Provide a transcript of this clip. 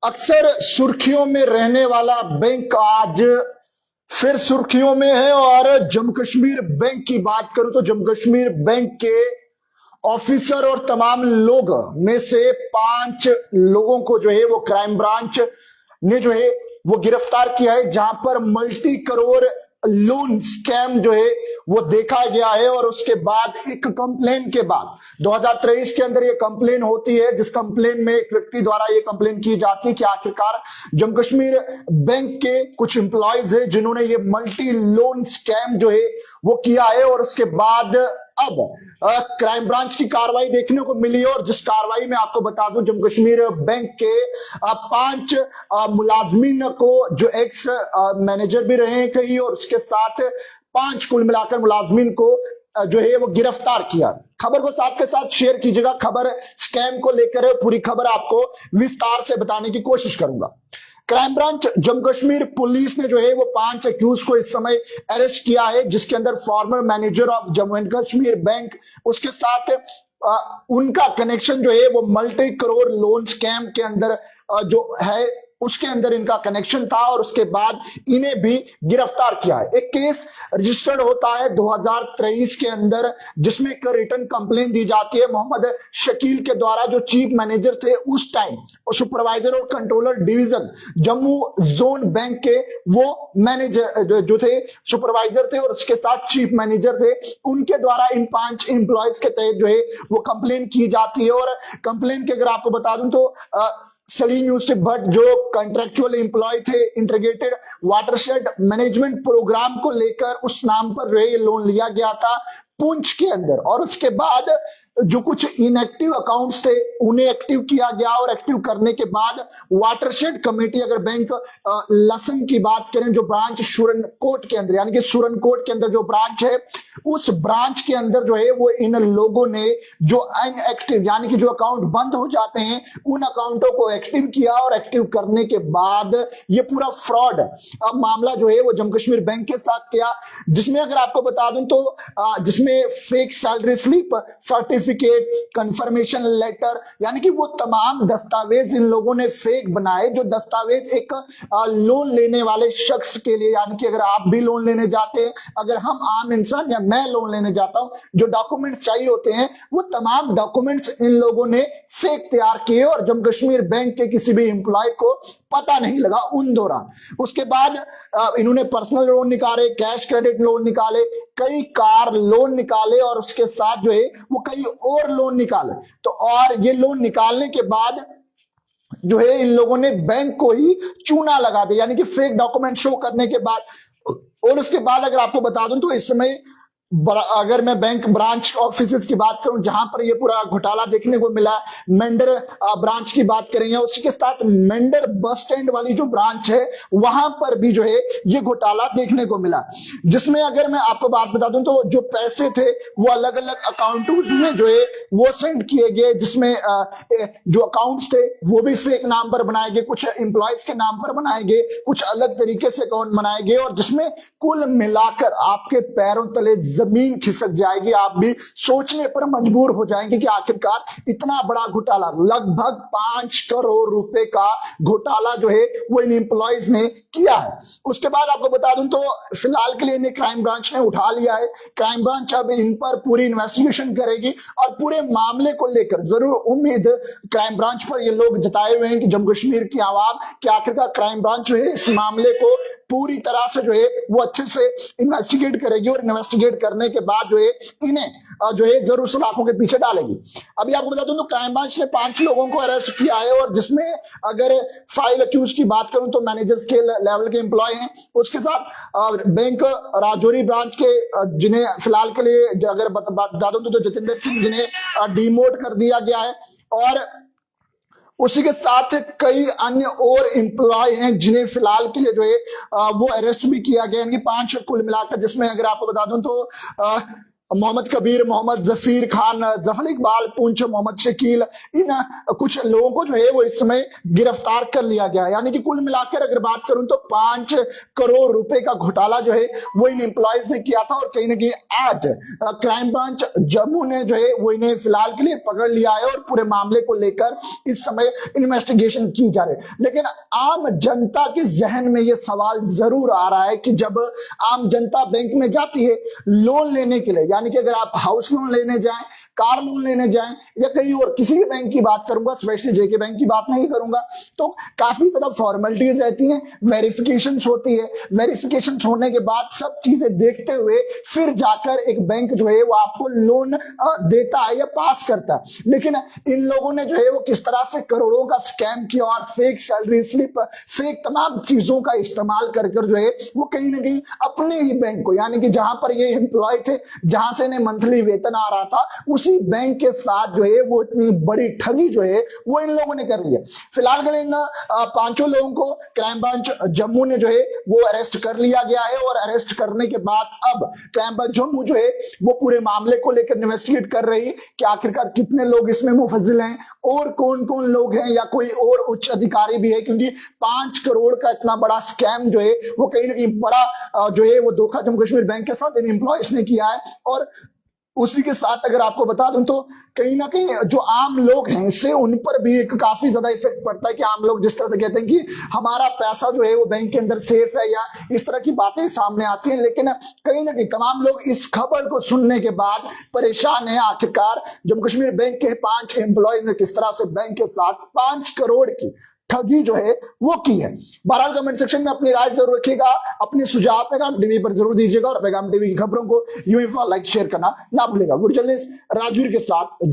अक्सर सुर्खियों में रहने वाला बैंक आज फिर सुर्खियों में है। और जम्मू कश्मीर बैंक की बात करूं तो जम्मू कश्मीर बैंक के ऑफिसर और तमाम लोग में से 5 लोगों को जो है वो क्राइम ब्रांच ने जो है वो गिरफ्तार किया है, जहां पर मल्टी करोड़ लोन स्कैम जो है वो देखा गया है। और उसके बाद एक कंप्लेन के बाद 2023 के अंदर ये कंप्लेन होती है, जिस कंप्लेन में एक व्यक्ति द्वारा ये कंप्लेन की जाती है कि आखिरकार जम्मू कश्मीर बैंक के कुछ एम्प्लॉयज है जिन्होंने ये मल्टी लोन स्कैम जो है वो किया है। और उसके बाद अब क्राइम ब्रांच की कार्रवाई देखने को मिली है, और जिस कार्रवाई में आपको बता दूं जम्मू कश्मीर बैंक के 5 मुलाजमीन को जो एक्स मैनेजर भी रहे हैं कहीं, और उसके साथ 5 कुल मिलाकर मुलाजमीन को जो है वो गिरफ्तार किया। खबर को साथ के साथ शेयर कीजिएगा। खबर स्कैम को लेकर है, पूरी खबर आपको विस्तार से बताने की कोशिश करूंगा। Crime branch Jammu Kashmir police ने जो है वो 5 अक्यूज को इस समय अरेस्ट किया है, जिसके अंदर farmer manager of Jammu and Kashmir bank, उसके साथ उनका कनेक्शन जो है वो मल्टी करोड़ लोन स्कैम के अंदर जो है उसके अंदर इनका कनेक्शन था, और उसके बाद इन्हें भी गिरफ्तार किया है। एक केस रजिस्टर्ड होता है 2023 के अंदर, जिसमें एक रिटर्न कंप्लेन दी जाती है मोहम्मद शकील के द्वारा, जो चीफ मैनेजर थे उस टाइम, सुपरवाइजर और controller division Jammu zone bank के, वो मैनेजर जो थे सुपरवाइजर थे और उसके साथ चीफ मैनेजर थे, उनके द्वारा इन 5 एम्प्लॉयज के तहत जो है वो कंप्लेन की जाती है। और कंप्लेन के अगर आपको बता दूं तो सलीम यूसुफ भट्ट जो कॉन्ट्रेक्चुअल एम्प्लॉय थे इंटीग्रेटेड वाटरशेड मैनेजमेंट प्रोग्राम को लेकर, उस नाम पर जो है ये लोन लिया गया था पुंछ के अंदर। और उसके बाद जो कुछ इनएक्टिव अकाउंट्स थे उन्हें एक्टिव किया गया, और एक्टिव करने के बाद वाटरशेड कमेटी, अगर बैंक लसन की बात करें जो ब्रांच सुरनकोट के अंदर, यानी कि सुरनकोट के अंदर जो ब्रांच है, उस ब्रांच के अंदर जो है वो इन लोगों ने जो इनएक्टिव यानी कि जो अकाउंट बंद हो जाते हैं उन अकाउंटों को एक्टिव किया, और एक्टिव करने के बाद ये पूरा फ्रॉड मामला जो है वो जम्मू कश्मीर बैंक के साथ किया, जिसमें अगर आपको बता दूं तो जिसमें fake salary slip, certificate, confirmation letter, यानी कि वो तमाम दस्तावेज इन लोगों ने फेक बनाए, जो दस्तावेज एक लोन लेने वाले शख्स के लिए, यानी कि अगर आप भी लोन लेने जाते हैं, अगर हम आम इंसान या मैं लोन लेने जाता हूं, जो डॉक्यूमेंट्स चाहिए होते हैं वो तमाम डॉक्यूमेंट्स इन लोगों ने फेक तैयार किए, और जम्मू कश्मीर बैंक के किसी भी एम्प्लॉय को पता नहीं लगा उन दौरान। उसके बाद इन्होंने पर्सनल लोन निकाले, कैश क्रेडिट लोन निकाले, कई कार लोन निकाले, और उसके साथ जो है वो कई और लोन निकाले। तो और ये लोन निकालने के बाद जो है इन लोगों ने बैंक को ही चूना लगा दिया, यानी कि फेक डॉक्यूमेंट शो करने के बाद। और उसके बाद अगर आपको बता दूं तो इस समय अगर मैं बैंक ब्रांच ऑफिसेस की बात करूं जहां पर ये पूरा घोटाला देखने को मिला, मेंढर ब्रांच की बात करेंगे, उसी के साथ मेंढर बस स्टैंड वाली जो ब्रांच है वहां पर भी जो है ये घोटाला देखने को मिला, जिसमें अगर मैं आपको बात बता दूं तो जो पैसे थे वो अलग अलग अकाउंटों में जो है वो सेंड किए गए, जिसमें जो अकाउंट्स थे वो भी फेक नाम पर बनाए गए, कुछ एम्प्लॉयज के नाम पर बनाए गए, कुछ अलग तरीके से अकाउंट बनाए गए, और जिसमें कुल मिलाकर आपके पैरों तले जमीन खिसक जाएगी। आप भी सोचने पर मजबूर हो जाएंगे कि आखिरकार इतना बड़ा घोटाला, लगभग 5 करोड़ रुपए का घोटाला जो है वो इन एम्प्लॉयज ने किया है। उसके बाद आपको बता दूं तो फिलहाल के लिए इन्हें क्राइम ब्रांच ने उठा लिया है। क्राइम ब्रांच अब इन पर पूरी इन्वेस्टिगेशन करेगी, और पूरे मामले को लेकर जरूर उम्मीद क्राइम ब्रांच पर ये लोग जताए हुए हैं कि जम्मू कश्मीर की आवाम कि आखिरकार क्राइम ब्रांच जो है इस मामले को पूरी तरह से जो है वो अच्छे से इन्वेस्टिगेट करेगी, और इन्वेस्टिगेट करने के बाद जो है इन्हें जो है जरूर सलाखों के पीछे डालेगी। अभी आपको बता दूं तो क्राइम ब्रांच ने 5 लोगों को अरेस्ट किया है, और जिसमें अगर 5 अक्यूज की बात करूं तो मैनेजर स्केल लेवल के एम्प्लॉय हैं, उसके साथ बैंक राजौरी ब्रांच के जिन्हें फिलहाल के लिए अगर बता दूं तो जतिंदर सिंह जिन्हें डिमोट कर दिया गया है, और उसी के साथ कई अन्य और एम्प्लॉय हैं जिन्हें फिलहाल के लिए जो है वो अरेस्ट भी किया गया, यानी 5 कुल मिलाकर, जिसमें अगर आपको बता दूं तो मोहम्मद कबीर, मोहम्मद जफीर खान, जफर इकबाल पुंछ, मोहम्मद शकील, इन कुछ लोगों को जो है वो इस समय गिरफ्तार कर लिया गया। यानी कि कुल मिलाकर अगर बात करूं तो 5 करोड़ रुपए का घोटाला जो है वो इन एम्प्लॉयज ने किया था। और कहीं ना कहीं आज क्राइम ब्रांच जम्मू ने जो है वो इन्हें फिलहाल के लिए पकड़ लिया है और पूरे मामले को लेकर इस समय इन्वेस्टिगेशन की जा रही है। लेकिन आम जनता के जहन में यह सवाल जरूर आ रहा है कि जब आम जनता बैंक में जाती है लोन लेने के लिए, यानी कि अगर आप हाउस लोन लेने जाएं, कार लोन लेने जाएं या कहीं और किसी भी बैंक की बात करूंगा, स्पेशली जेके बैंक की बात नहीं करूंगा, तो काफी ज्यादा फॉर्मेलिटीज रहती हैं, वेरिफिकेशन होती है। वेरिफिकेशन होने के बाद सब चीजें देखते हुए फिर जाकर एक बैंक जो है वो आपको लोन देता है या पास करता है। लेकिन इन लोगों ने जो है वो किस तरह से करोड़ों का स्कैम किया और फेक सैलरी स्लिप, फेक तमाम चीजों का इस्तेमाल कर जो है वो कहीं ना कहीं अपने ही बैंक को, यानी कि जहां पर ये एम्प्लॉय थे, जहां से इन्हें मंथली वेतन आ रहा था, उसी बैंक के साथ जो है वो इतनी बड़ी ठगी जो है वो इन लोगों ने कर ली है। फिलहाल के लिए इन 5 लोगों को क्राइम ब्रांच जम्मू ने जो है वो अरेस्ट कर लिया गया है। और अरेस्ट करने के बाद अब क्राइम ब्रांच जम्मू जो है वो पूरे मामले को लेकर इन्वेस्टिगेट कर रही है कि आखिरकार कितने लोग इसमें मुफज्जिल हैं और कौन कौन लोग हैं या कोई और उच्च अधिकारी भी है, क्योंकि 5 करोड़ का इतना बड़ा स्कैम जो है वो कहीं ना कहीं बड़ा जो है वो धोखा जम्मू कश्मीर बैंक के साथ इन एम्प्लॉयज ने किया है। और उसी के साथ अगर आपको बता दूं तो कहीं ना कहीं जो आम लोग हैं इससे उन पर भी एक काफी ज्यादा इफेक्ट पड़ता है कि आम लोग जिस तरह से कहते हैं कि हमारा पैसा जो है वो बैंक के अंदर सेफ है या इस तरह की बातें सामने आती हैं। लेकिन कहीं ना कहीं तमाम लोग इस खबर को सुनने के बाद परेशान है, आखिरकार जम्मू कश्मीर बैंक के 5 एम्प्लॉय ने किस तरह से बैंक के साथ 5 करोड़ की ठगी जो है वो की है। बहरहाल कमेंट सेक्शन में अपनी राय जरूर रखिएगा, अपने सुझाव पैगाम टीवी पर जरूर दीजिएगा और पैगाम टीवी की खबरों को यूं ही लाइक शेयर करना ना भूलिएगा। वीडियो जर्नलिस्ट राजवीर के साथ